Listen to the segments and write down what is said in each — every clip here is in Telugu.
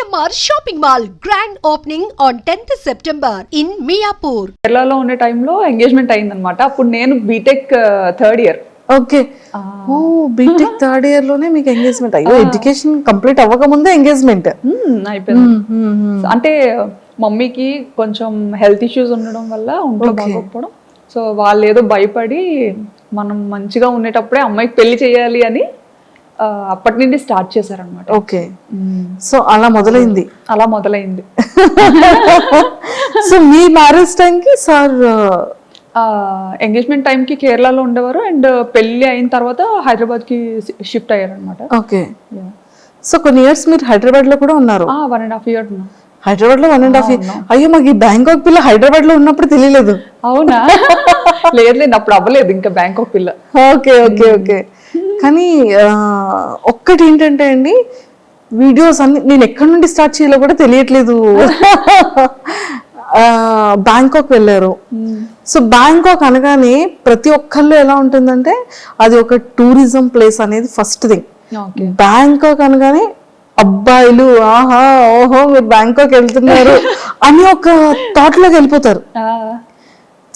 GMR Shopping Mall grand opening on 10th September in Miapur. కేరళలో ఉండే టైంలో ఎంగేజ్మెంట్ అయిందనమాట. అప్పుడు నేను బీటెక్ థర్డ్ ఇయర్. ఓకే, ఓ బీటెక్ థర్డ్ ఇయర్ లోనే మీకు ఎంగేజ్మెంట్ అయ్యో, ఎడ్యుకేషన్ కంప్లీట్ అవ్వక ముందే ఎంగేజ్మెంట్ అయిపోయింది. అంటే మమ్మీకి కొంచెం హెల్త్ ఇష్యూస్ ఉండడం వల్ల ఒంట్లో బాగోకపోవడం, సో వాళ్ళు ఏదో భయపడి మనం మంచిగా ఉండేటప్పుడే అమ్మాయికి పెళ్లి చేయాలి అని అప్పటి నుండి స్టార్ట్ చేశారనమాట. ఓకే, సో అలా మొదలైంది. సో మీ మ్యారేజ్ టైంకి సార్ ఎంగేజ్మెంట్ టైంకి కేరళలో ఉండేవారు అండ్ పెళ్లి అయిన తర్వాత హైదరాబాద్ కి షిఫ్ట్ అయ్యారనమాట. ఓకే, సో కొన్ని ఇయర్స్ మీరు హైదరాబాద్ లో కూడా ఉన్నారు. 1.5 years హైదరాబాద్ లో 1.5 years. అయ్యో, మాకు ఈ బ్యాంకాక్ పిల్ల హైదరాబాద్ లో ఉన్నప్పుడు తెలియలేదు. అవునా? లేదు, అప్పుడు అవ్వలేదు ఇంకా బ్యాంకాక్ పిల్ల. Okay okay okay. కానీ ఒక్కటి ఏంటంటే అండి, వీడియోస్ అన్ని నేను ఎక్కడి నుండి స్టార్ట్ చేయాలో కూడా తెలియట్లేదు. బ్యాంకాక్ వెళ్ళారు. సో బ్యాంకాక్ అనగానే ప్రతి ఒక్కళ్ళు ఎలా ఉంటుందంటే అది ఒక టూరిజం ప్లేస్ అనేది ఫస్ట్ థింగ్. బ్యాంకాక్ అనగానే అబ్బాయిలు ఆహా ఓహో మీరు బ్యాంకాక్ వెళ్తున్నారు అని ఒక థాట్ లోకి వెళ్ళిపోతారు.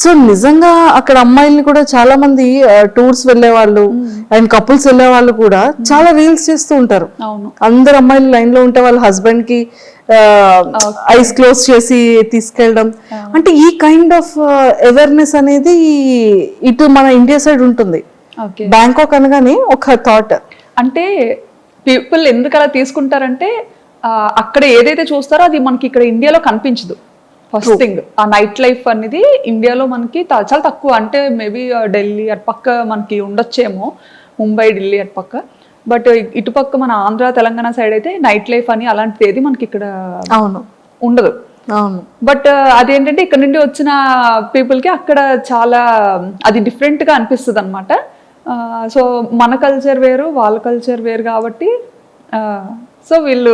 సో నిజంగా అక్కడ అమ్మాయిల్ని కూడా చాలా మంది టూర్స్ వెళ్లే వాళ్ళు అండ్ కపుల్స్ వెళ్లే వాళ్ళు కూడా చాలా రీల్స్ చేస్తూ ఉంటారు. అందరు అమ్మాయిలు లైన్ లో ఉంటే వాళ్ళ హస్బెండ్ కి ఐస్ క్లోజ్ చేసి తీసుకెళ్ళడం, అంటే ఈ కైండ్ ఆఫ్ అవేర్నెస్ అనేది ఇటు మన ఇండియా సైడ్ ఉంటుంది. బ్యాంకాక్ అనగానే ఒక థాట్, అంటే పీపుల్ ఎందుకు అలా తీసుకుంటారంటే అక్కడ ఏదైతే చూస్తారో అది మనకి ఇక్కడ ఇండియాలో కనిపించదు. ఫస్ట్ థింగ్, ఆ నైట్ లైఫ్ అనేది ఇండియాలో మనకి చాలా తక్కువ. అంటే మేబీ ఢిల్లీ అటు పక్క మనకి ఉండొచ్చేమో, ముంబై ఢిల్లీ అటు పక్క. బట్ ఇటుపక్క మన ఆంధ్ర తెలంగాణ సైడ్ అయితే నైట్ లైఫ్ అని అలాంటిది ఏది మనకి ఇక్కడ ఉండదు. బట్ అదేంటంటే ఇక్కడ నుండి వచ్చిన పీపుల్ కి అక్కడ చాలా అది డిఫరెంట్ గా అనిపిస్తుంది అనమాట. సో మన కల్చర్ వేరు, వాళ్ళ కల్చర్ వేరు కాబట్టి సో వీళ్ళు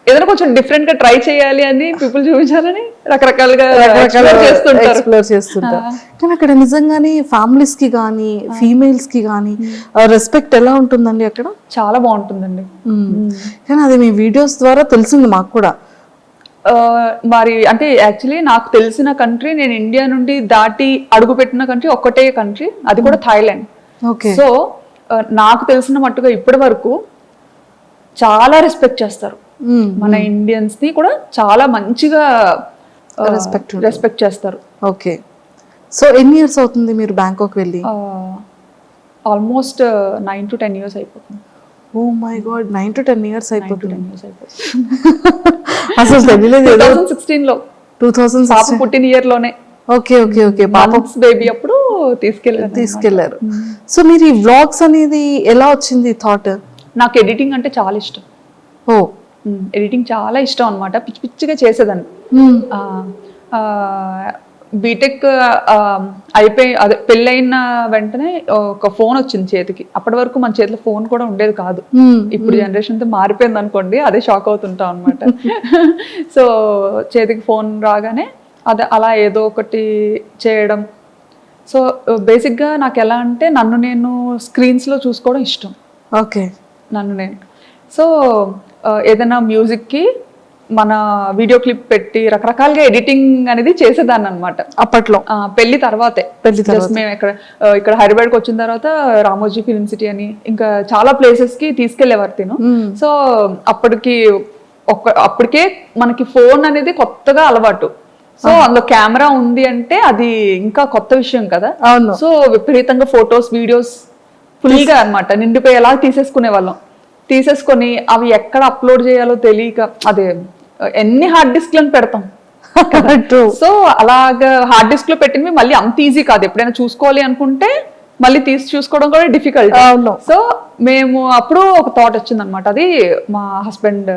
ఏదైనా కొంచెం డిఫరెంట్ గా ట్రై చేయాలి అని పీపుల్ చూపించాలని రకరకాలుగా ఎక్స్ప్లోర్ చేస్తుంటారు. కానీ అక్కడ నిజంగానే ఫ్యామిలీస్ కి కానీ ఫీమేల్స్ కి కానీ రెస్పెక్ట్ ఎలా ఉంటుందండి అక్కడ? చాలా బాగుంటుందండి. కానీ అది మీ వీడియోస్ ద్వారా తెలిసింది మాకు కూడా. మరి అంటే యాక్చువల్లీ నాకు తెలిసిన కంట్రీ, నేను ఇండియా నుండి దాటి అడుగు పెట్టిన కంట్రీ ఒక్కటే కంట్రీ, అది కూడా థాయిలాండ్. సో నాకు తెలిసిన మట్టుగా ఇప్పటి వరకు చాలా రెస్పెక్ట్ చేస్తారు. మన ఇండియన్స్ ని కూడా చాలా మంచిగా రెస్పెక్ట్ చేస్తారు. ఓకే, సో ఎన్ని ఇయర్స్ అవుతుంది మీరు బ్యాంకాక్ వెళ్ళి? ఆల్మోస్ట్ 9 to 10 years అయిపోతుంది. Oh my god, 9 to 10 years అయిపోతుంది. అసలు తెలియలేదు. 2016 పాప పుట్టిన ఇయర్ లోనే. ఓకే ఓకే ఓకే, పాప బేబీ అప్పుడు తీసుకెళ్లారు. సో మీరు ఈ వ్లాగ్స్ అనేది ఎలా వచ్చింది థాట్? నాకు ఎడిటింగ్ అంటే చాలా ఇష్టం. ఓ, ఎడిటింగ్ చాలా ఇష్టం అనమాట. పిచ్చి పిచ్చిగా చేసేదాన్ని. బీటెక్ అయిపోయి అదే పెళ్ళైన వెంటనే ఒక ఫోన్ వచ్చింది చేతికి. అప్పటి వరకు మన చేతిలో ఫోన్ కూడా ఉండేది కాదు. ఇప్పుడు జనరేషన్ తో మారిపోయింది అనుకోండి, అదే షాక్ అవుతుంటాం అనమాట. సో చేతికి ఫోన్ రాగానే అదే అలా ఏదో ఒకటి చేయడం. సో బేసిక్గా నాకు ఎలా అంటే నన్ను నేను స్క్రీన్స్లో చూసుకోవడం ఇష్టం. ఓకే, నన్ను నేను. సో ఏదైనా మ్యూజిక్కి మన వీడియో క్లిప్ పెట్టి రకరకాలుగా ఎడిటింగ్ అనేది చేసేదాన్ని అనమాట అప్పట్లో. పెళ్లి తర్వాతే. మేము ఇక్కడ హైదరాబాద్కి వచ్చిన తర్వాత రామోజీ ఫిల్మ్ సిటీ అని ఇంకా చాలా ప్లేసెస్కి తీసుకెళ్లేవారు తిను. సో అప్పటికే మనకి ఫోన్ అనేది కొత్తగా అలవాటు. సో అందులో కెమెరా ఉంది అంటే అది ఇంకా కొత్త విషయం కదా. సో విపరీతంగా ఫొటోస్ వీడియోస్ ఫుల్ గా అనమాట నిండిపోయేలా తీసేసుకునే వాళ్ళం. తీసేసుకొని అవి ఎక్కడ అప్లోడ్ చేయాలో తెలియక అదే ఎన్ని హార్డ్ డిస్క్ లను పెడతాం. సో అలాగా హార్డ్ డిస్క్ లో పెట్టినవి మళ్ళీ అంత ఈజీ కాదు. ఎప్పుడైనా చూసుకోవాలి అనుకుంటే మళ్ళీ తీసి చూసుకోవడం కూడా డిఫికల్ట్. సో మేము అప్పుడు ఒక థాట్ వచ్చింది అనమాట. అది మా హస్బెండ్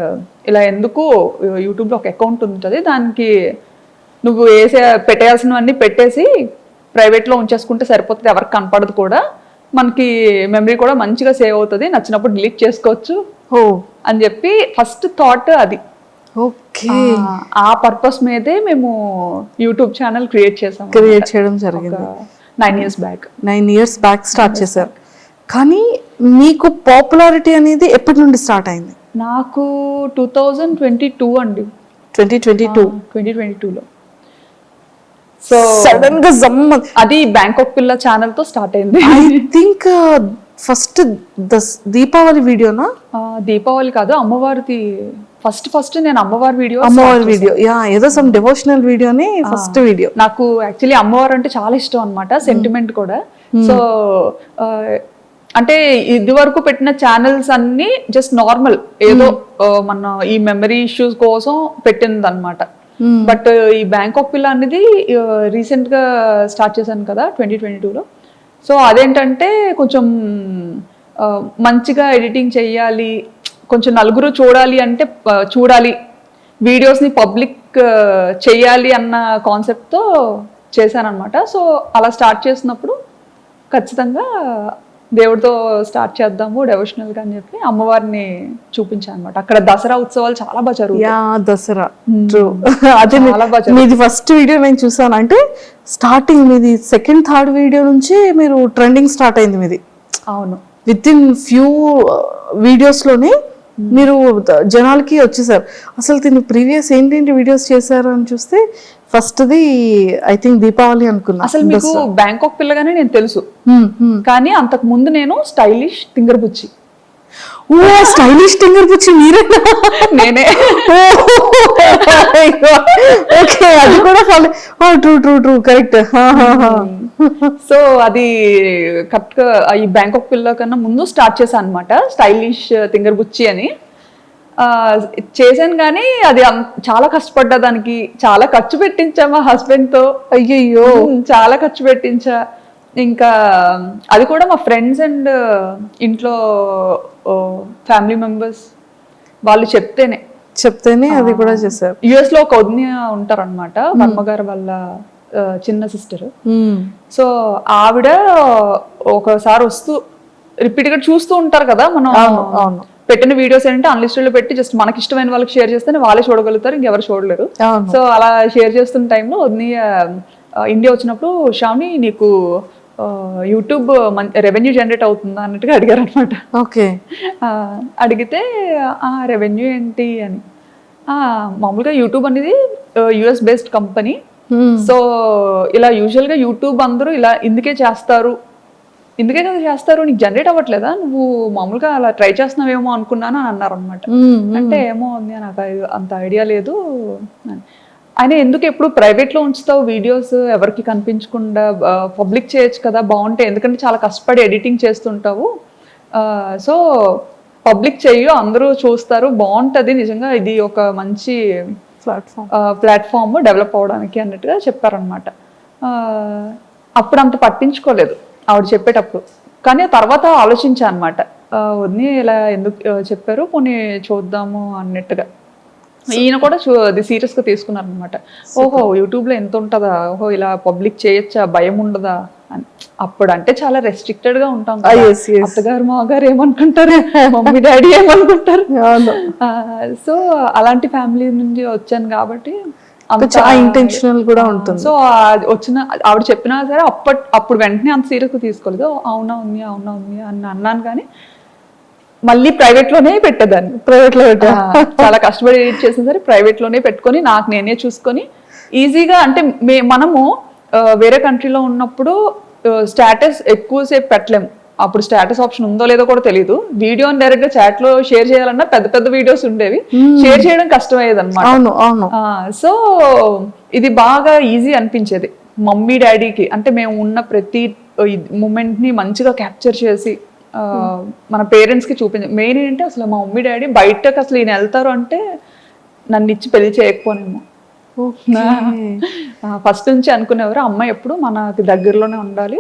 ఇలా ఎందుకు యూట్యూబ్ లో ఒక అకౌంట్ ఉంటుంది, దానికి నువ్వు పెట్టేయాల్సినవన్నీ పెట్టేసి ప్రైవేట్ లో ఉంచేసుకుంటే సరిపోతుంది, ఎవరికి కనపడదు కూడా, మనకి మెమరీ కూడా మంచిగా సేవ్ అవుతుంది, నచ్చినప్పుడు డిలీట్ చేసుకోవచ్చు అని చెప్పి ఫస్ట్ థాట్ అది. ఓకే, ఆ పర్పస్ మీదే మేము యూట్యూబ్ ఛానల్ క్రియేట్ చేయడం జరిగింది. 9 years బ్యాక్ స్టార్ట్ చేశారు. కానీ మీకు పాపులారిటీ అనేది ఎప్పటి నుండి స్టార్ట్ అయింది? నాకు 2022 అండి, 2022 2022లో. సో సడన్ గా జమ్మ. అది బ్యాంకాక్ పిల్ల ఛానల్ తో స్టార్ట్ అయింది. ఐ థింక్ ఫస్ట్ దీపావళి వీడియోనా? దీపావళి కాదు, అమ్మవారిది ఫస్ట్ నేను అమ్మవారి వీడియో యా, ఏదో సమ్ డివోషనల్ వీడియోని ఫస్ట్ వీడియో. నాకు యాక్చువల్లీ అమ్మవారు అంటే చాలా ఇష్టం అన్నమాట, సెంటిమెంట్ కూడా. సో అంటే ఇది వరకు పెట్టిన ఛానల్స్ అన్ని జస్ట్ నార్మల్ ఏదో మన ఈ మెమరీ ఇష్యూస్ కోసం పెట్టింది అనమాట. బట్ ఈ బ్యాంకాక్ పిల్ల అనేది రీసెంట్ గా స్టార్ట్ చేశాను కదా 2022లో. సో అదేంటంటే కొంచెం మంచిగా ఎడిటింగ్ చెయ్యాలి, కొంచెం నలుగురు చూడాలి అంటే చూడాలి, వీడియోస్ని పబ్లిక్ చెయ్యాలి అన్న కాన్సెప్ట్తో చేశానమాట. సో అలా స్టార్ట్ చేసినప్పుడు ఖచ్చితంగా దేవుడితో స్టార్ట్ చేద్దాము డెవోషనల్గా అని చెప్పి అమ్మవారిని చూపించాను అనమాట. అక్కడ దసరా ఉత్సవాలు చాలా బాగా జరుగుతాయి. Yeah, Dasara true. అదే మీది ఫస్ట్ వీడియో నేను చూసాను. అంటే స్టార్టింగ్ మీది సెకండ్ థర్డ్ వీడియో నుంచి మీరు ట్రెండింగ్ స్టార్ట్ అయింది మీది. అవును, విత్ ఇన్ ఫ్యూ వీడియోస్లోనే మీరు జనాలకి వచ్చేసారు. అసలు దీని ప్రీవియస్ ఏంటంటే వీడియోస్ చేశారు అని చూస్తే ఫస్ట్ది ఐ థింక్ దీపావళి అనుకున్నా. అసలు మీకు బ్యాంకాక్ పిల్లగానే నేను తెలుసు, కానీ అంతకు ముందు నేను స్టైలిష్ తింగర్ బుచ్చి. ఓ, స్టైలిష్ తింగర్ బుచ్చి మీరేనా? నేనే. ఓకే, అది కూడా true true true, correct. So అది కరెక్ట్ గా ఈ బ్యాంకాక్ పిల్ల కన్నా ముందు స్టార్ట్ చేశాను అనమాట, స్టైలిష్ తింగర్ బుచ్చి అని చేశాను. కానీ అది చాలా కష్టపడ్డా, దానికి చాలా ఖర్చు పెట్టించా మా హస్బెండ్ తో. అయ్యయ్యో, చాలా ఖర్చు పెట్టించా. ఇంకా అది కూడా మా ఫ్రెండ్స్ అండ్ ఇంట్లో ఫ్యామిలీ మెంబర్స్ వాళ్ళు చెప్తేనే అది కూడా చేశారు. యుఎస్ లో ఒక వదిన ఉంటారన్నమాట, వర్మగారు వాళ్ళ చిన్న సిస్టర్. సో ఆవిడ ఒకసారి వస్తూ రిపీట్ గా చూస్తూ ఉంటారు కదా మనం పెట్టిన వీడియోస్ ఏంటంటే అన్లిస్టెడ్ లో పెట్టి జస్ట్ మనకి ఇష్టమైన వాళ్ళకి షేర్ చేస్తేనే వాళ్ళే చూడగలుగుతారు, ఇంకెవరు చూడలేరు. సో అలా షేర్ చేస్తున్న టైంలో వదిన ఇండియా వచ్చినప్పుడు శ్రావణి నీకు యూట్యూబ్ రెవెన్యూ జనరేట్ అవుతుందా అన్నట్టుగా అడిగారు అనమాట. ఓకే, అడిగితే రెవెన్యూ ఏంటి అని, మామూలుగా యూట్యూబ్ అనేది యుఎస్ బేస్డ్ కంపెనీ. సో ఇలా యూజువల్ గా యూట్యూబ్ అందరూ ఇలా ఇందుకే కదా చేస్తారు, నీకు జనరేట్ అవ్వట్లేదా, నువ్వు మామూలుగా అలా ట్రై చేస్తున్నావేమో అనుకున్నాను అని అన్నారు అనమాట. అంటే ఏమో ఉంది, నాకు అంత ఐడియా లేదు. ఆయన ఎందుకు ఎప్పుడు ప్రైవేట్లో ఉంచుతావు వీడియోస్, ఎవరికి కనిపించకుండా పబ్లిక్ చేయొచ్చు కదా, బాగుంటాయి, ఎందుకంటే చాలా కష్టపడి ఎడిటింగ్ చేస్తుంటావు, సో పబ్లిక్ చెయ్యు, అందరూ చూస్తారు, బాగుంటుంది, నిజంగా ఇది ఒక మంచి ప్లాట్ఫామ్ డెవలప్ అవడానికి అన్నట్టుగా చెప్పారనమాట. అప్పుడు అంత పట్టించుకోలేదు ఆవిడ చెప్పేటప్పుడు, కానీ తర్వాత ఆలోచించా అనమాట, వదిని ఇలా ఎందుకు చెప్పారు, పోనీ చూద్దాము అన్నట్టుగా. ఈయన కూడా అది సీరియస్ గా తీసుకున్నారు అనమాట. ఓహో యూట్యూబ్ లో ఎంత ఉంటుందా, ఓహో ఇలా పబ్లిక్ చేయొచ్చా, భయం ఉండదా అని. అప్పుడు అంటే చాలా రెస్ట్రిక్టెడ్ గా ఉంటాం, అత్తగారు మాగారు ఏమనుకుంటారు, మమ్మీ డాడీ ఏమనుకుంటారు. సో అలాంటి ఫ్యామిలీ నుంచి వచ్చాను కాబట్టి ఇంటెన్షనల్ కూడా ఉంటుంది. సో వచ్చిన ఆవిడ చెప్పినా సరే అప్పుడు వెంటనే అంత సీరియస్ గా తీసుకోలేదు. అవునా ఉంది అని అన్నాను, కానీ మళ్ళీ ప్రైవేట్ లోనే పెట్టేదాన్ని. ప్రైవేట్ లో చాలా కష్టపడి ఎడిట్ చేసిన సరే ప్రైవేట్ లోనే పెట్టుకొని నాకు నేనే చూసుకొని ఈజీగా. అంటే మనము వేరే కంట్రీలో ఉన్నప్పుడు స్టేటస్ ఎక్కువసేపు పెట్టలేము, అప్పుడు స్టేటస్ ఆప్షన్ ఉందో లేదో కూడా తెలియదు. వీడియోని డైరెక్ట్ గా చాట్ లో షేర్ చేయాలన్నా పెద్ద వీడియోస్ ఉండేవి, షేర్ చేయడం కష్టమయ్యేది అనమాట. సో ఇది బాగా ఈజీ అనిపించేది మమ్మీ డాడీకి. అంటే మేము ఉన్న ప్రతి మూమెంట్ ని మంచిగా క్యాప్చర్ చేసి మన పేరెంట్స్ కి చూపించ. మెయిన్ ఏంటంటే అసలు మా మమ్మీ డాడీ బయటకు అసలు ఈయన వెళ్తారు అంటే నన్ను ఇచ్చి పెళ్లి చేయకపోనేమో. ఫస్ట్ నుంచి అనుకునేవారు అమ్మాయి ఎప్పుడు మనకి దగ్గరలోనే ఉండాలి,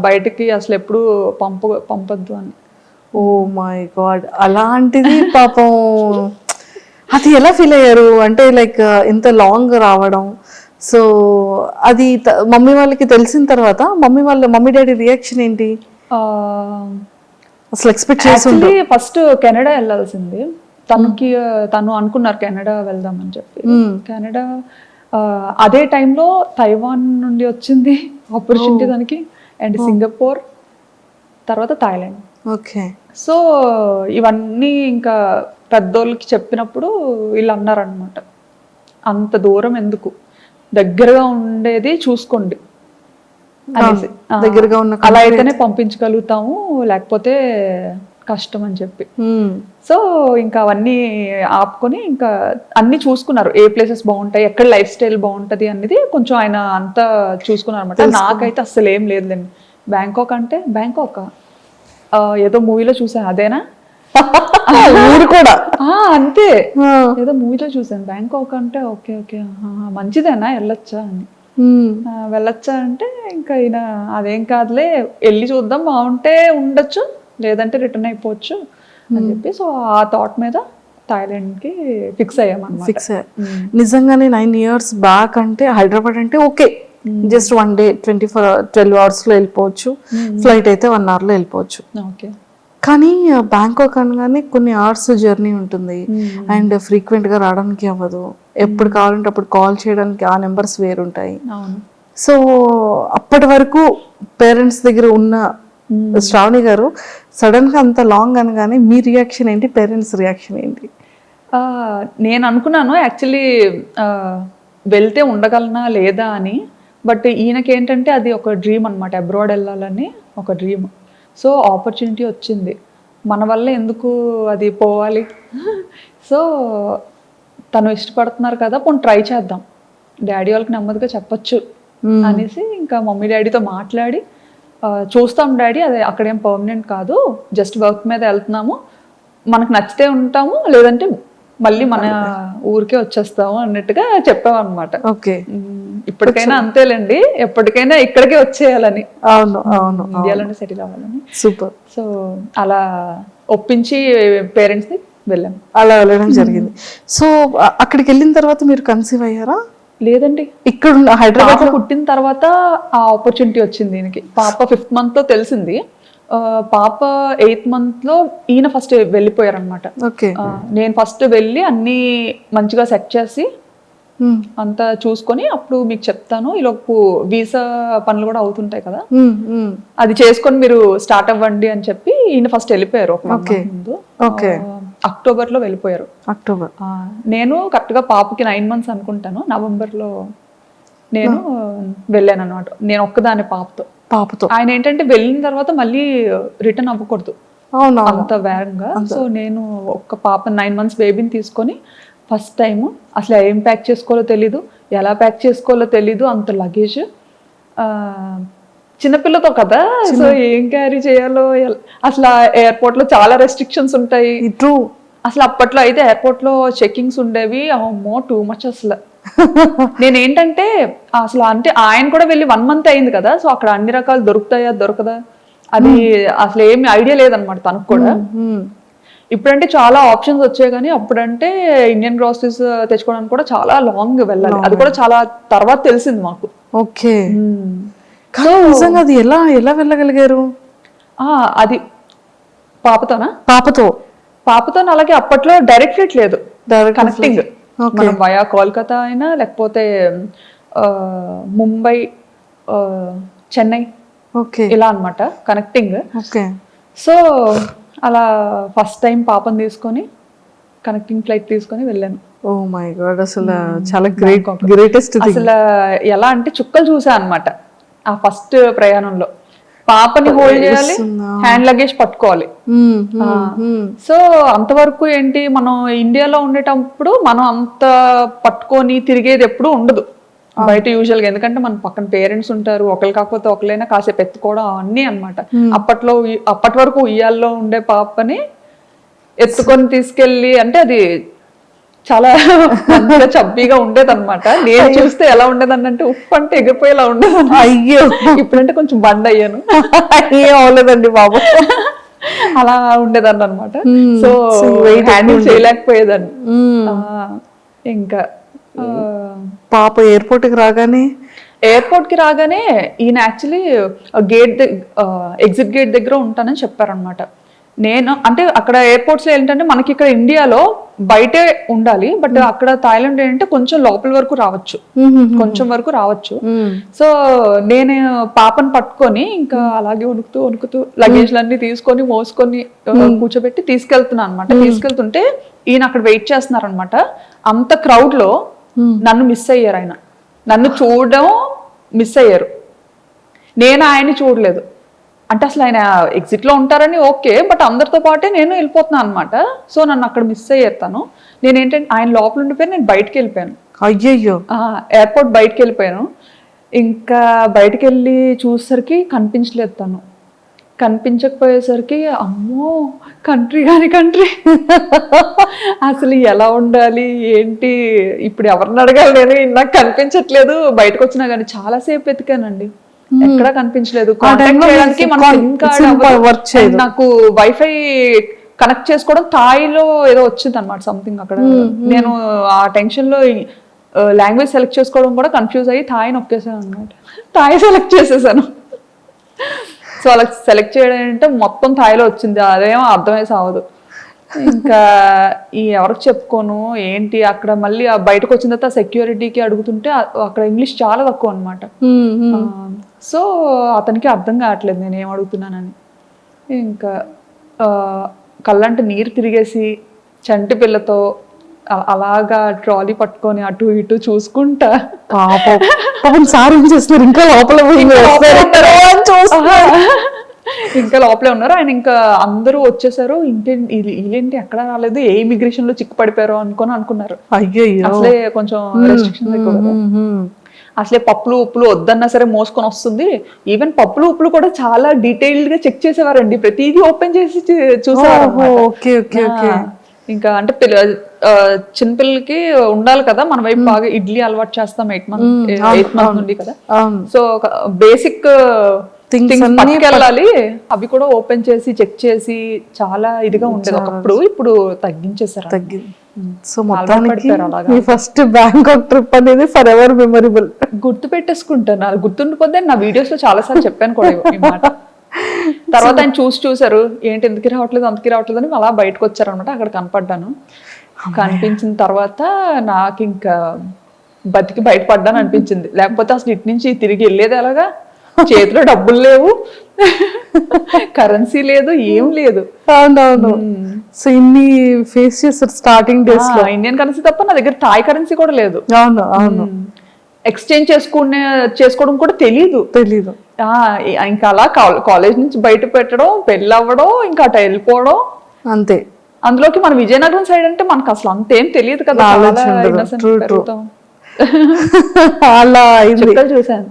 బయటకి అసలు ఎప్పుడు పంపొద్దు అని. ఓ మై గాడ్, అలాంటిది పాపం అది ఎలా ఫీల్ అయ్యారు అంటే లైక్ ఇంత లాంగ్ రావడం. సో అది మమ్మీ వాళ్ళకి తెలిసిన తర్వాత మమ్మీ డాడీ రియాక్షన్ ఏంటి అసలు? ఎక్స్పెక్ట్ చేసి ఫస్ట్ కెనడా వెళ్ళాల్సింది తను అనుకున్నారు కెనడా వెళ్దామని చెప్పి. కెనడా అదే టైంలో తైవాన్ నుండి వచ్చింది ఆపర్చునిటీ దానికి, అండ్ సింగపూర్, తర్వాత థాయిలాండ్. ఓకే. సో ఇవన్నీ ఇంకా పెద్దోళ్ళకి చెప్పినప్పుడు వీళ్ళు అన్నారనమాట, అంత దూరం ఎందుకు, దగ్గరగా ఉండేది చూసుకోండి అనేసి. దగ్గరగా ఉన్న అలా అయితేనే పంపించగలుగుతాము, లేకపోతే కష్టం అని చెప్పి. సో ఇంకా అవన్నీ ఆపుకొని ఇంకా అన్ని చూసుకున్నారు, ఏ ప్లేసెస్ బాగుంటాయి, ఎక్కడ లైఫ్ స్టైల్ బాగుంటది అనేది కొంచెం ఆయన అంతా చూసుకున్నారు అనమాట. నాకైతే అసలు ఏం లేదులేండి. బ్యాంకాక్ అంటే బ్యాంకాక్ ఏదో మూవీలో చూసాను, అదేనా ఊరు కూడా అంతే, ఏదో మూవీలో చూసాను. బ్యాంకాక్ అంటే ఓకే ఓకే మంచిదేనా, వెళ్ళొచ్చా అని. వెళ్ళొచ్చా అంటే ఇంకా ఈయన అదేం కాదులే, వెళ్ళి చూద్దాం, బాగుంటే ఉండొచ్చు, లేదంటే రిటర్న్ అయిపోవచ్చు అని చెప్పి. సో ఆ థాట్ మీద థాయిలాండ్ కి ఫిక్స్ అయ్యామన్నమాట. ఫిక్స్ అయ్యా. నిజంగానే 9 years బ్యాక్ అంటే హైదరాబాద్ అంటే ఓకే, జస్ట్ 1 day 12 hours లో వెళ్ళిపోవచ్చు, ఫ్లైట్ అయితే 1 hour లో వెళ్ళిపోవచ్చు. ఓకే. కానీ బ్యాంకాక్ అనగానే కొన్ని అవర్స్ జర్నీ ఉంటుంది అండ్ ఫ్రీక్వెంట్ గా రావడానికి అవ్వదు, ఎప్పుడు కావాలంటే అప్పుడు కాల్ చేయడానికి ఆ నెంబర్స్ వేరుంటాయి. సో అప్పటి వరకు పేరెంట్స్ దగ్గర ఉన్న శ్రావణి గారు సడన్ గా అంత లాంగ్ అనగానే మీ రియాక్షన్ ఏంటి, పేరెంట్స్ రియాక్షన్ ఏంటి? నేను అనుకున్నాను యాక్చువల్లీ వెళ్తే ఉండగలనా లేదా అని. బట్ ఈయనకి ఏంటంటే అది ఒక డ్రీమ్ అనమాట, అబ్రాడ్ వెళ్ళాలని ఒక డ్రీమ్. సో ఆపర్చునిటీ వచ్చింది, మన వల్ల ఎందుకు అది పోవాలి. సో తను ఇష్టపడుతున్నారు కదా, పోనీ ట్రై చేద్దాం, డాడీ వాళ్ళకి నెమ్మదిగా చెప్పొచ్చు అనేసి ఇంకా మమ్మీ డాడీతో మాట్లాడి, చూస్తాం డాడీ, అది అక్కడేం పర్మనెంట్ కాదు, జస్ట్ వర్క్ మీద వెళ్తున్నాము, మనకు నచ్చితే ఉంటాము, లేదంటే మళ్ళీ మన ఊరికే వచ్చేస్తాము అన్నట్టుగా చెప్పామన్నమాట. ఓకే. ఇప్పటికైనా అంతేలేండి, ఎప్పటికైనా ఇక్కడికే వచ్చేయాలని, అవును అవును, ఇండియాలోనే సెటిల్ అవ్వాలని. సూపర్. సో అలా ఒప్పించి పేరెంట్స్ ని వెళ్ళాం. అలా వెళ్ళడం జరిగింది. సో అక్కడికి వెళ్ళిన తర్వాత మీరు కన్సీవ్ అయ్యారా? లేదండి, ఇక్కడ హైదరాబాద్ లో పుట్టిన తర్వాత ఆ ఆపర్చునిటీ వచ్చింది దీనికి. పాప 5th month లో తెలిసింది, పాప 8th month లో ఈయన ఫస్ట్ వెళ్ళిపోయారు అనమాట. నేను ఫస్ట్ వెళ్ళి అన్ని మంచిగా సెట్ చేసి అంతా చూసుకొని అప్పుడు మీకు చెప్తాను, ఈలోపు వీసా పనులు కూడా అవుతుంటాయి కదా, అది చేసుకొని మీరు స్టార్ట్ అవ్వండి అని చెప్పి ఈయన ఫస్ట్ వెళ్ళిపోయారు ఒక ముందు. అక్టోబర్ లో వెళ్ళిపోయారు. అక్టోబర్. నేను కరెక్ట్ గా పాపకి 9 months అనుకుంటాను, నవంబర్ లో నేను వెళ్ళాను అనమాట. నేను ఒక్కదాని పాపతో. ఆయన ఏంటంటే వెళ్ళిన తర్వాత మళ్ళీ రిటర్న్ అవ్వకూడదు అంత వేగంగా. సో నేను ఒక్క పాప 9 months బేబీని తీసుకొని ఫస్ట్ టైం అసలు ఏం ప్యాక్ చేసుకోవాలో తెలీదు, ఎలా ప్యాక్ చేసుకోవాలో తెలీదు, అంత లగేజ్, చిన్నపిల్లతో కదా, సో ఏం క్యారీ చేయాలో అసలు ఎయిర్పోర్ట్ లో చాలా రెస్ట్రిక్షన్స్ ఉంటాయి. అసలు అప్పట్లో అయితే ఎయిర్పోర్ట్ లో చెకింగ్స్ ఉండేవి, అమ్మో టూ మచ్ అసలు. నేనేంటంటే అసలు అంటే ఆయన కూడా వెళ్ళి 1 month అయింది కదా, సో అక్కడ అన్ని రకాలు దొరుకుతాయా దొరకదా అది అసలు ఏమి ఐడియా లేదనమాట తనకు కూడా. ఇప్పుడంటే చాలా ఆప్షన్స్ వచ్చాయి, కానీ అప్పుడంటే ఇండియన్ గ్రాసరీస్ తెచ్చుకోవడానికి కూడా చాలా లాంగ్ వెళ్ళాలి, అది కూడా చాలా తర్వాత తెలిసింది మాకు. ఓకే. నిజంగా అది ఎలా ఎలా వెళ్ళగలిగారు? అది పాపతోనా? పాపతో అలాగే అప్పట్లో డైరెక్ట్ ఫ్లైట్ లేదు, కనెక్టింగ్, మనం వయా కోల్కతా అయినా లేకపోతే ముంబై, చెన్నై, ఇలా అన్నమాట కనెక్టింగ్. సో అలా ఫస్ట్ టైం పాపని తీసుకొని కనెక్టింగ్ ఫ్లైట్ తీసుకొని వెళ్ళాను. ఓ మై గాడ్, అసలు చాలా గ్రేటెస్ట్. అసలు ఎలా అంటే చుక్కలు చూసా అన్నమాట ఆ ఫస్ట్ ప్రయాణంలో. పాపని హోల్డ్ చేయాలి, హ్యాండ్ లగేజ్ పట్టుకోవాలి. సో అంతవరకు ఏంటి, మనం ఇండియాలో ఉండేటప్పుడు మనం అంత పట్టుకొని తిరిగేది ఎప్పుడు ఉండదు బయట యూజువల్ గా, ఎందుకంటే మన పక్కన పేరెంట్స్ ఉంటారు, ఒకరు కాకపోతే ఒకరైనా కాసేపు ఎత్తుకోవడం అన్నీ అనమాట. అప్పటి వరకు ఉయ్యాల్లో ఉండే పాపని ఎత్తుకొని తీసుకెళ్ళి, అంటే అది చాలా మంచిగా చబ్బీగా ఉండేది అనమాట. నేను చూస్తే ఎలా ఉండేదని అంటే ఉప్పు అంటే ఎగిరిపోయేలా ఉండేది. అయ్యో, ఇప్పుడంటే కొంచెం బండ్ అయ్యాను, అవ్వలేదండి బాబు. అలా ఉండేదాన్ని అనమాట. సో హ్యాండిల్ చేయలేకపోయేదాన్ని. ఇంకా పాప ఎయిర్పోర్ట్ కి రాగానే ఈయన యాక్చువల్లీ ఎగ్జిట్ గేట్ దగ్గర ఉంటానని చెప్పారనమాట. నేను అంటే అక్కడ ఎయిర్పోర్ట్స్ లో ఏంటంటే మనకి ఇక్కడ ఇండియాలో బయటే ఉండాలి, బట్ అక్కడ థాయిలాండ్ ఏంటంటే కొంచెం లోపల వరకు రావచ్చు, కొంచెం వరకు రావచ్చు. సో నేను పాపను పట్టుకొని ఇంకా అలాగే వణుకుతూ లగేజ్లన్నీ తీసుకొని మోసుకొని కూర్చోబెట్టి తీసుకెళ్తున్నాను అనమాట. తీసుకెళ్తుంటే ఈయన అక్కడ వెయిట్ చేస్తున్నారు అనమాట. అంత క్రౌడ్ లో నన్ను మిస్ అయ్యారు. ఆయన నన్ను చూడడం మిస్ అయ్యారు, నేను ఆయన్ని చూడలేదు. అంటే అసలు ఆయన ఎగ్జిట్ లో ఉంటారని ఓకే, బట్ అందరితో పాటే నేను వెళ్ళిపోతున్నాను అనమాట. సో నన్ను అక్కడ మిస్ అయ్యారు తను. నేనేంటంటే ఆయన లోపల ఉండిపోయి నేను బయటకు వెళ్ళిపోయాను. అయ్యయ్యో, ఎయిర్పోర్ట్ బయటకు వెళ్ళిపోయాను. ఇంకా బయటకు వెళ్ళి చూసేసరికి కనిపించలేదు తను. కనిపించకపోయేసరికి అమ్మో కంట్రీ అసలు ఎలా ఉండాలి ఏంటి, ఇప్పుడు ఎవరిని అడగాలి, నేను నాకు కనిపించట్లేదు. బయటకు వచ్చినా కానీ చాలాసేపు వెతికానండి, ఎక్కడా కనిపించలేదు. కాంటాక్ట్ చేయడానికి నాకు వైఫై కనెక్ట్ చేసుకోవడం థాయిలో ఏదో వచ్చింది అనమాట సంథింగ్ అక్కడ. నేను ఆ టెన్షన్ లో లాంగ్వేజ్ సెలెక్ట్ చేసుకోవడం కూడా కన్ఫ్యూజ్ అయ్యి థాయి నొక్కేసాను అనమాట. థాయి సెలెక్ట్ చేసేసాను. సో అలా సెలెక్ట్ చేయడం అంటే మొత్తం థాయిలో వచ్చింది, అదేమో అర్థమయ్యే సావదు. ఇంకా ఎవరికి చెప్పుకోను ఏంటి. అక్కడ మళ్ళీ బయటకు వచ్చిన తర్వాత సెక్యూరిటీకి అడుగుతుంటే అక్కడ ఇంగ్లీష్ చాలా తక్కువ అనమాట. సో అతనికి అర్థం కావట్లేదు నేను ఏం అడుగుతున్నానని. ఇంకా కళ్ళంటే నీరు తిరిగేసి చంటి పిల్లతో అలాగా ట్రాలీ పట్టుకొని అటు ఇటు చూసుకుంటా సార్ ఏం చేస్తున్నారు, ఇంకా లోపల ఇంకా లోపలే ఉన్నారు. ఆయన ఇంకా అందరూ వచ్చేసారు. వీళ్ళేంటి ఎక్కడ రాలేదు, ఏ ఇమిగ్రేషన్ లో చిక్కు పడిపోయారో అనుకున్నారు. అసలే కొంచెం రెస్ట్రిక్షన్స్ ఎక్కువ కదా. అసలే పప్పులు ఉప్పులు వద్దన్నా సరే మోసుకొని వస్తుంది. ఈవెన్ పప్పులు ఉప్పులు కూడా చాలా డీటెయిల్డ్ గా చెక్ చేసేవారండి, ప్రతిదీ ఓపెన్ చేసి చూసేవారు. ఇంకా అంటే చిన్నపిల్లలకి ఉండాలి కదా మన వైపు, బాగా ఇడ్లీ అలవాటు చేస్తాం 8 months నుండి కదా. సో బేసిక్ పట్టుకెళ్ళాలి, అవి కూడా ఓపెన్ చేసి చెక్ చేసి చాలా ఇదిగా ఉండేది ఒకప్పుడు. ఇప్పుడు తగ్గించేసారు. సో మొత్తానికి మీ ఫస్ట్ బ్యాంకాక్ ట్రిప్ అనేది ఫర్ ఎవర్ మెమరబుల్. గుర్తు పెట్టేసుకుంటాను, అది గుర్తుండిపోతే నా వీడియోస్ లో చాలా సార్లు చెప్పాను కూడా ఈ మాట. తర్వాత ఆయన చూసారు ఏంటి ఎందుకు రావట్లేదు అని అలా బయటకు వచ్చారు అనమాట. అక్కడ కనపడ్డాను. కనిపించిన తర్వాత నాకు ఇంకా బతికి బయటపడ్డాను అనిపించింది. లేకపోతే అసలు ఇటు నుంచి తిరిగి వెళ్ళేది ఎలాగా, చేతిలో డబ్బులు లేవు, కరెన్సీ లేదు, ఏం లేదు. అవునవును. సో ఇన్ని ఫేస్ చేస్తారు స్టార్టింగ్ డేస్ లో. ఇండియన్ కరెన్సీ తప్ప నా దగ్గర థాయ్ కరెన్సీ కూడా లేదు. అవును. ఎక్స్చేంజ్ చేసుకోవడం కూడా తెలీదు. ఇంకా అలా కాలేజ్ నుంచి బయట పెట్టడం, పెళ్ళి అవ్వడం, ఇంకా అటు వెళ్ళిపోవడం అంతే. అందులోకి మన విజయనగరం సైడ్ అంటే మనకు అసలు అంతేం తెలియదు కదా. అలా చూసాను.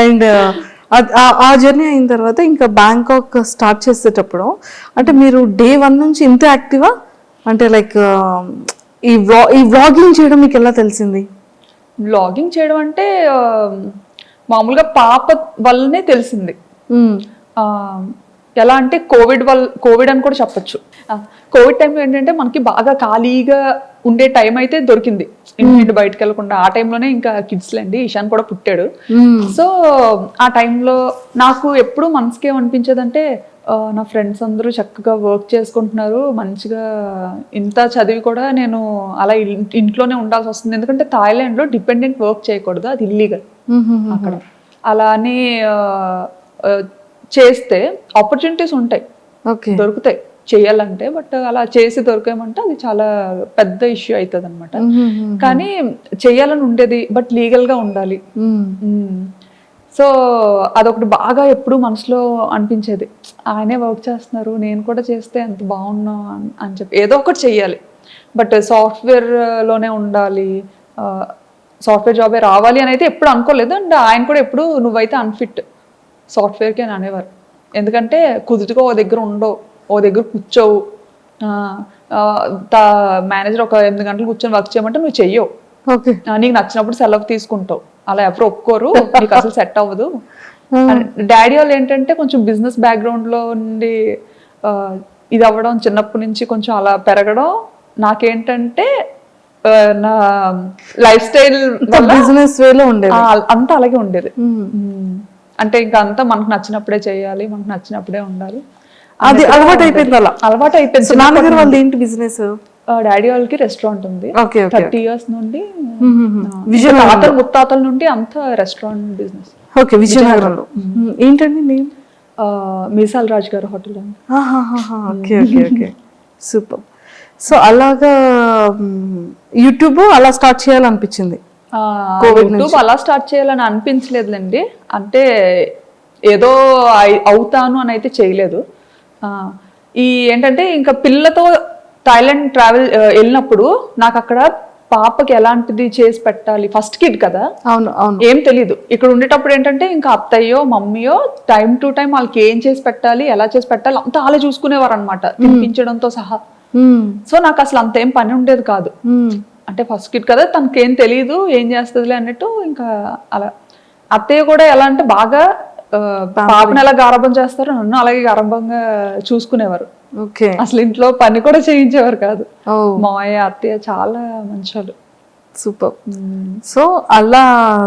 అండ్ ఆ జర్నీ అయిన తర్వాత ఇంకా బ్యాంకాక్ స్టార్ట్ చేసేటప్పుడు అంటే మీరు డే 1 నుంచి ఇంత యాక్టివా, అంటే లైక్ ఈ వ్లాగింగ్ చేయడం మీకు ఎలా తెలిసింది? వ్లాగింగ్ చేయడం అంటే మామూలుగా పాప వల్లనే తెలిసింది. ఎలా అంటే కోవిడ్ అని కూడా చెప్పొచ్చు. కోవిడ్ టైంలో ఏంటంటే మనకి బాగా ఖాళీగా ఉండే టైం అయితే దొరికింది, ఇంటి బయటకు వెళ్ళకుండా. ఆ టైంలోనే ఇంకా కిడ్స్ లేండి, ఇషాన్ కూడా పుట్టాడు. సో ఆ టైంలో నాకు ఎప్పుడు మనసుకి ఏమనిపించేదంటే నా ఫ్రెండ్స్ అందరూ చక్కగా వర్క్ చేసుకుంటున్నారు మంచిగా, ఇంత చదివి కూడా నేను అలా ఇంట్లోనే ఉండాల్సి వస్తుంది. ఎందుకంటే థాయిలాండ్లో డిపెండెంట్ వర్క్ చేయకూడదు, అది ఇల్లీగల్ అక్కడ. అలా అని చేస్తే ఆపర్చునిటీస్ ఉంటాయి, దొరుకుతాయి చేయాలంటే, బట్ అలా చేసి దొరికామంటే అది చాలా పెద్ద ఇష్యూ అవుతుంది అనమాట. కానీ చెయ్యాలని ఉండేది, బట్ లీగల్ గా ఉండాలి. సో అదొకటి బాగా ఎప్పుడు మనసులో అనిపించేది, ఆయనే వర్క్ చేస్తున్నారు నేను కూడా చేస్తే ఎంత బాగున్నా అని చెప్పి ఏదో ఒకటి చెయ్యాలి. బట్ సాఫ్ట్వేర్లోనే ఉండాలి, సాఫ్ట్వేర్ జాబే రావాలి అని అయితే ఎప్పుడు అనుకోలేదు. అండ్ ఆయన కూడా ఎప్పుడు నువ్వైతే అన్ఫిట్ సాఫ్ట్వేర్కి అని అనేవారు. ఎందుకంటే కుదురుగా ఓ దగ్గర ఉండవు, ఓ దగ్గర కూర్చోవు. మేనేజర్ ఒక 8 గంటలు కూర్చొని వర్క్ చేయమంటే నువ్వు చెయ్యవు, నీకు నచ్చినప్పుడు సెలవు తీసుకుంటావు, అలా ఎవరు ఒప్పుకోరు, నీకు అసలు సెట్ అవ్వదు. డాడీ వాళ్ళు ఏంటంటే కొంచెం బిజినెస్ బ్యాక్గ్రౌండ్ లో ఉండి ఇది అవ్వడం, చిన్నప్పటి నుంచి కొంచెం అలా పెరగడం. నాకేంటంటే నా లైఫ్ స్టైల్ బిజినెస్ వేలో ఉండేది అంతా అలాగే ఉండేది. అంటే ఇంకా అంతా మనకు నచ్చినప్పుడే చేయాలి, మనకు నచ్చినప్పుడే ఉండాలి. అది అలవాటు అయిపోయింది అలా. అలవాటు అయిపోయింది. నాన్నగారు వాళ్ళు ఏంటి బిజినెస్? డాడీ వాళ్ళకి రెస్టారెంట్ ఉంది. 30 years నుండి, విజయనగరం ముత్తాతల నుండి అంతా రెస్టారెంట్ బిజినెస్. ఓకే, విజయనగరంలో. ఏంటండి నేమ్? మీసాల్ రాజ్ గారు hotel. Okay okay okay, super. So అలాగా యూట్యూబ్ అలా స్టార్ట్ చేయాలనిపించింది? యూట్యూబ్ అలా స్టార్ట్ చేయాలని అనిపించలేదులేండి. అంటే ఏదో అవుతాను అని అయితే చేయలేదు. ఈ ఏంటంటే ఇంకా పిల్లతో థాయిలాండ్ ట్రావెల్ వెళ్ళినప్పుడు నాకు అక్కడ పాపకి ఎలాంటిది చేసి పెట్టాలి, ఫస్ట్ కిడ్ కదా, అవును అవును, ఏం తెలీదు. ఇక్కడ ఉండేటప్పుడు ఏంటంటే ఇంకా అత్తయ్యో మమ్మీయో టైం టు టైం వాళ్ళకి ఏం చేసి పెట్టాలి, ఎలా చేసి పెట్టాలి అంతా వాళ్ళే చూసుకునేవారు అనమాట, తినిపించడంతో సహా. సో నాకు అసలు అంత ఏం పని ఉండేది కాదు. అంటే ఫస్ట్ కిడ్ కదా, తనకేం తెలియదు, ఏం చేస్తుందిలే అన్నట్టు. ఇంకా అలా అత్తయ్య కూడా ఎలా అంటే బాగా పాపని ఎలా గారాబం చేస్తారో నన్ను అలాగే గారాబంగా చూసుకునేవారు. ఓకే, అసలు ఇంట్లో పని కూడా చేయించేవారు కాదు. మావయ్య అత్తయ్య చాలా మంచోళ్ళు. సూపర్. సో అలా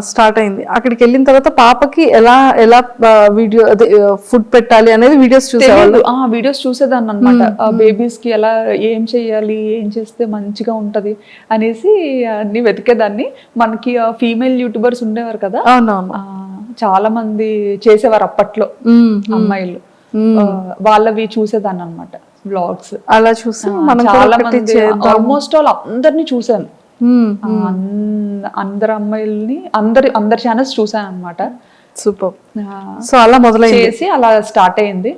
స్టార్ట్ అయింది. అక్కడికి వెళ్ళిన తర్వాత పాపకి ఎలా ఎలా వీడియో అదే ఫుడ్ పెట్టాలి అనేది వీడియోస్ చూసేవాళ్ళు? వీడియోస్ చూసేదాన్ని అనమాట. బేబీస్ కి ఎలా ఏం చేయాలి, ఏం చేస్తే మంచిగా ఉంటది అనేసి అన్ని వెతికేదాన్ని. మనకి ఫీమేల్ యూట్యూబర్స్ ఉండేవారు కదా, అవునవును, చాలా మంది చేసేవారు అప్పట్లో అమ్మాయిలు, వాళ్ళవి చూసేదాన్ని అనమాట వ్లాగ్స్. అలా చూసి చాలా మంది ఆల్మోస్ట్ ఆల్ అందరినీ చూసాను. అందరు అమ్మాయిల్ని అందరి ఛానల్స్ చూసాను అనమాట. సూపర్. సో అలా మొదలైంది, చేసి అలా స్టార్ట్ అయింది.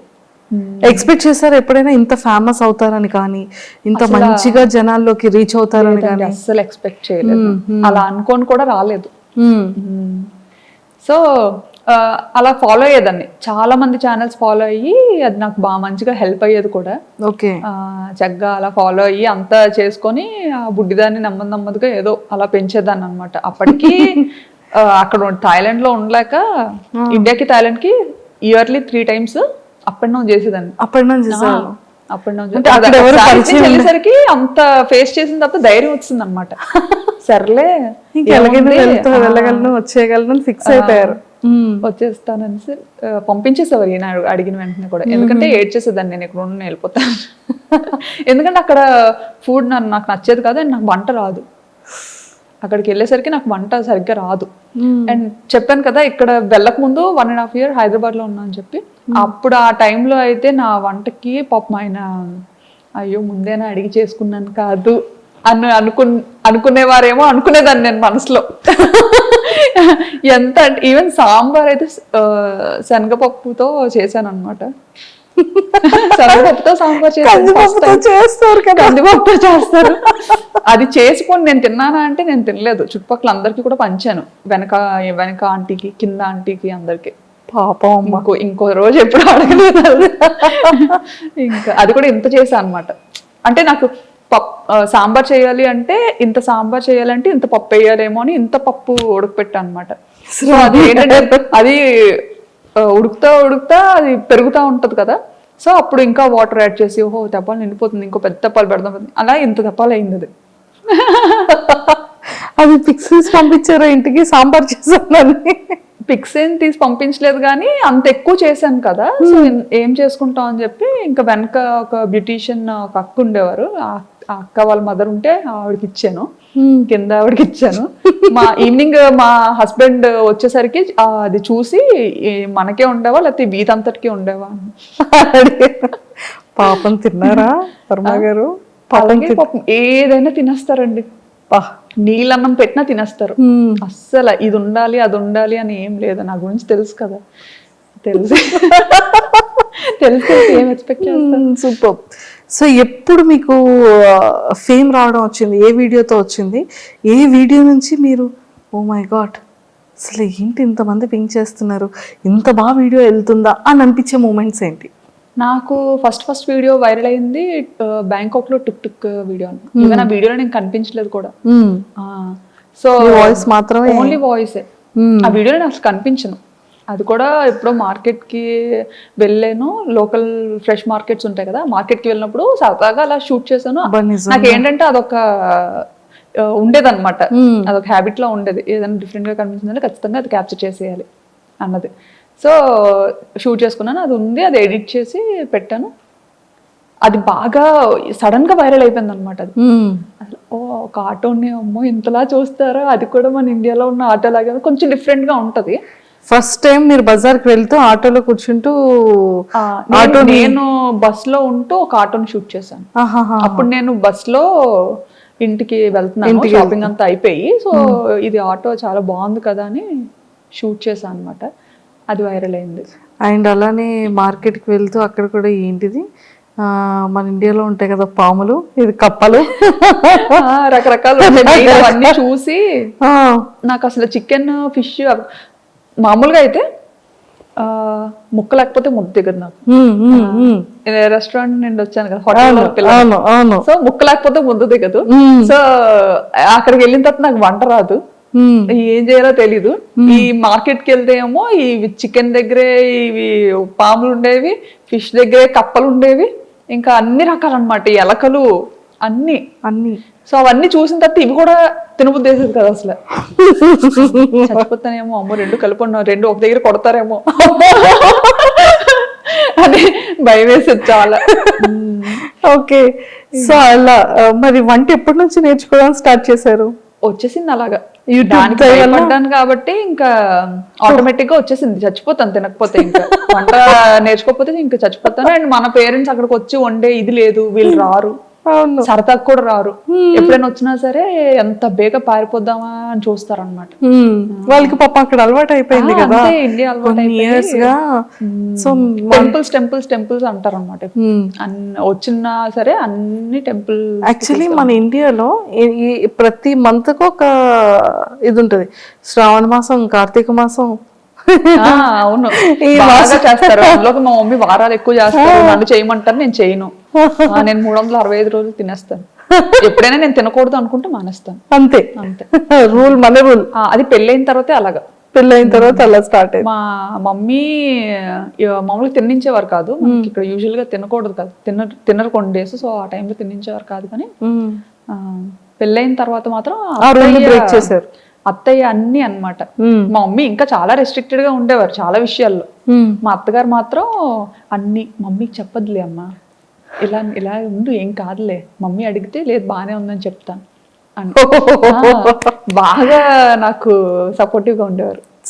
ఎక్స్పెక్ట్ చేశారు ఎప్పుడైనా ఇంత ఫేమస్ అవుతారని కానీ, ఇంత మంచిగా జనాల్లోకి రీచ్ అవుతారని కానీ? అస్సలు ఎక్స్పెక్ట్ చేయలేదు, అలా అనుకోని కూడా రాలేదు. సో అలా ఫాలో అయ్యేదాన్ని, చాలా మంది ఛానల్స్ ఫాలో అయ్యి అది నాకు బాగా మంచిగా హెల్ప్ అయ్యేది కూడా. ఓకే, చక్కగా అలా ఫాలో అయ్యి అంతా చేసుకొని ఆ బుడ్డిదాన్ని నెమ్మదిగా ఏదో అలా పెంచేదాన్ని అనమాట. అప్పటికి అక్కడ థాయిలాండ్ లో ఉండలేక ఇండియాకి థాయిలాండ్ కి yearly 3 times up and down చేసేదాన్ని. వెళ్ళేసరికి అంత ఫేస్ చేసిన తర్వాత ధైర్యం వచ్చింది అనమాట. సర్లే వెళ్ళగలను వచ్చేయగలను ఫిక్స్ అయిపోయారు. వచ్చేస్తానని పంపించేసేవారు ఈయన అడిగిన వెంటనే కూడా. ఎందుకంటే ఏడ్ చేసేదాన్ని, నేను ఇక్కడ ఉండి వెళ్ళిపోతాను. ఎందుకంటే అక్కడ ఫుడ్ నాకు నచ్చేది కాదు, అండ్ నాకు వంట రాదు. అక్కడికి వెళ్ళేసరికి నాకు వంట సరిగ్గా రాదు. అండ్ చెప్పాను కదా, ఇక్కడ వెళ్ళక ముందు 1.5 years హైదరాబాద్ లో ఉన్నా అని చెప్పి. అప్పుడు ఆ టైంలో అయితే నా వంటకి పాపం ఆయన అయ్యో ముందేనా అడిగి చేసుకున్నాను కాదు అనుకునేవారేమో అనుకునేదాన్ని నేను మనసులో. ఎంత అంటే ఈవెన్ సాంబార్ అయితే శనగపప్పుతో చేశాను అనమాట. శనగపప్పుతో సాంబార్ చేస్తారు, కందిపప్పుతో చేస్తారు. అది చేసుకొని నేను తిన్నానా అంటే నేను తినలేదు. చుట్టుపక్కల అందరికి కూడా పంచాను, వెనక ఆంటీకి, కింద ఆంటీకి, అందరికి. పాపం ఇంకో రోజు ఎప్పుడు అడగలేదు. ఇంకా అది కూడా ఇంత చేశాను అనమాట. అంటే నాకు సాంబార్ చేయాలి అంటే ఇంత సాంబార్ చేయాలంటే ఇంత పప్పు వేయాలేమో అని ఇంత పప్పు ఉడకపెట్టా అనమాట. సో అది ఏంటంటే అది ఉడుకుతా అది పెరుగుతూ ఉంటది కదా. సో అప్పుడు ఇంకా వాటర్ యాడ్ చేసి ఓహో తెప్పాలు నిండిపోతుంది, ఇంకో పెద్ద తెప్పాలు పెడదాం, అలా ఇంత తెప్పాలు అయింది. అది అది పిక్స్ పంపించారా ఇంటికి సాంబార్ చేసానని? పిక్స్ ఏం తీసి పంపించలేదు కానీ అంత ఎక్కువ చేశాను కదా. సో ఏం చేసుకుంటాం అని చెప్పి ఇంకా వెనక ఒక బ్యూటీషియన్ ఒక అక్క ఉండేవారు, ఆ అక్క వాళ్ళ మదర్ ఉంటే ఆవిడకి ఇచ్చాను, కింద ఆవిడకి ఇచ్చాను. ఈవినింగ్ మా హస్బెండ్ వచ్చేసరికి అది చూసి మనకే ఉండేవా లేకపోతే వీధంతటికి ఉండేవా పాపం తిన్నారా వర్మ గారు? పాపం ఏదైనా తినేస్తారండి, నీళ్ళన్నం పెట్టినా తినేస్తారు. అస్సలు ఇది ఉండాలి అది ఉండాలి అని ఏం లేదు. నా గురించి తెలుసు కదా, తెలుసు ఏం ఎక్స్పెక్ట్ చేస్తాను. సూపర్. సో ఎప్పుడు మీకు ఫేమ్ రావడం వచ్చింది? ఏ వీడియోతో వచ్చింది? ఏ వీడియో నుంచి మీరు ఓ మై గాడ్ అసలు ఏంటి ఇంతమంది పింక్ చేస్తున్నారు, ఇంత బాగా వీడియో వెళ్తుందా అని అనిపించే మూమెంట్స్ ఏంటి? నాకు ఫస్ట్ వీడియో వైరల్ అయింది బ్యాంకాక్ లో టుక్ వీడియో. ఈవెన్ ఆ వీడియోలో నేను కనిపించలేదు కూడా. సో వాయిస్ మాత్రమే, ఓన్లీ వాయిస్. ఆ వీడియోలో నేను అసలు కనిపించను. అది కూడా ఎప్పుడో మార్కెట్ కి వెళ్ళాను, లోకల్ ఫ్రెష్ మార్కెట్స్ ఉంటాయి కదా, మార్కెట్ కి వెళ్ళినప్పుడు సరదాగా అలా షూట్ చేశాను. నాకు ఏంటంటే అదొక ఉండేదన్నమాట, అదొక హ్యాబిట్ లో ఉండేది. ఏదైనా డిఫరెంట్ గా కనిపించిందంటే ఖచ్చితంగా అది క్యాప్చర్ చేసేయాలి అన్నది. సో షూట్ చేసుకున్నాను, అది ఉంది, అది ఎడిట్ చేసి పెట్టాను. అది బాగా సడన్ గా వైరల్ అయిపోయింది అనమాట. అది అసలు ఒక ఆటోని అమ్మో ఇంతలా చూస్తారా, అది కూడా మన ఇండియాలో ఉన్న ఆటో లాగా కొంచెం డిఫరెంట్ గా ఉంటది. ఫస్ట్ టైం మీరు బజార్కి వెళ్తూ ఆటోలో కూర్చుంటూ నేను బస్ లో ఉంటూ ఒక ఆటోని షూట్ చేశాను. అప్పుడు నేను బస్ లో ఇంటికి వెళ్తున్నాను, షాపింగ్ అంతా అయిపోయి. సో ఇది ఆటో చాలా బాగుంది కదా అని షూట్ చేశాను అనమాట. అది వైరల్ అయింది. అండ్ అలానే మార్కెట్కి వెళ్తూ అక్కడ కూడా ఏంటిది మన ఇండియాలో ఉంటాయి కదా పాములు, ఇది కప్పలు, రకరకాలు అన్ని చూసి నాకు అసలు చికెన్ ఫిష్ మామూలుగా అయితే ముక్క లేకపోతే ముద్ద దిగదు నాకు. రెస్టారెంట్ నుండి వచ్చాను కదా హోటల్, సో ముక్క లేకపోతే ముద్ద దిగదు. సో అక్కడికి వెళ్ళిన తర్వాత నాకు వంట రాదు, ఏం చేయాలో తెలీదు. ఈ మార్కెట్ కి వెళ్తే ఏమో ఈ చికెన్ దగ్గరే ఇవి పాములు ఉండేవి, ఫిష్ దగ్గరే కప్పలు ఉండేవి, ఇంకా అన్ని రకాలు అనమాట, ఎలకలు అన్ని. సో అవన్నీ చూసిన తర్వాత ఇవి కూడా తినబుద్ధి వేసేది కదా అసలు. చచ్చిపోతానేమో, అమ్మో రెండు కలిపి రెండు ఒక దగ్గర కొడతారేమో అది భయం వేసేది చాలా. ఓకే, సో అలా మరి వంట ఎప్పటి నుంచి నేర్చుకోవడానికి స్టార్ట్ చేశారు? వచ్చేసింది అలాగా, పడ్డాను కాబట్టి ఇంకా ఆటోమేటిక్ గా వచ్చేసింది. చచ్చిపోతాను తినకపోతే, ఇంకా వంట నేర్చుకోకపోతే ఇంకా చచ్చిపోతాను. అండ్ మన పేరెంట్స్ అక్కడికి వచ్చి వండే ఇది లేదు, వీళ్ళు రారు, సరదాకు కూడా రారు. ఎప్పుడైనా వచ్చినా సరే ఎంత బేగా పారిపోద్దామా అని చూస్తారనమాట. వాళ్ళకి పాప అక్కడ అలవాటు అయిపోయింది కదా, ఇండియా సో టెంపుల్స్ అంటారు అనమాట. వచ్చినా సరే అన్ని టెంపుల్. యాక్చువల్లీ మన ఇండియాలో ప్రతి మంత్ కు ఒక ఇది ఉంటది, శ్రావణ మాసం, కార్తీక మాసం. అవును, బాగా చేస్తారు. అందులోకి మా మమ్మీ వారాలు ఎక్కువ చేస్తారు, నన్ను చేయమంటారు, నేను చేయను. నేను 365 రోజులు తినేస్తాను. ఎప్పుడైనా నేను తినకూడదు అనుకుంటే మానేస్తాను, అంతే అంతే. రూల్, మన రూల్. అది పెళ్ళైన తర్వాతే అలాగా, పెళ్ళైన తర్వాత అలా స్టార్ట్ అయింది. మా మమ్మీ మామూలుగా తిన్నించేవారు కాదు, ఇక్కడ యూజువల్ గా తినకూడదు కదా, తినరు కొన్ని డేస్. సో ఆ టైంలో తిన్నించేవారు కాదు. కానీ పెళ్ళైన తర్వాత మాత్రం బ్రేక్ చేశారు అత్తయ్య అన్ని అన్నమాట. మా మమ్మీ ఇంకా చాలా రెస్ట్రిక్టెడ్ గా ఉండేవారు చాలా విషయాల్లో. మా అత్తగారు మాత్రం అన్ని, మమ్మీకి చెప్పదులే అమ్మా, ఇలా ఇలా ఉండు, ఏం కాదులే, మమ్మీ అడిగితే లేదు బానే ఉందని చెప్తాను అని బాగా నాకు సపోర్టివ్ గా ఉండేవారు.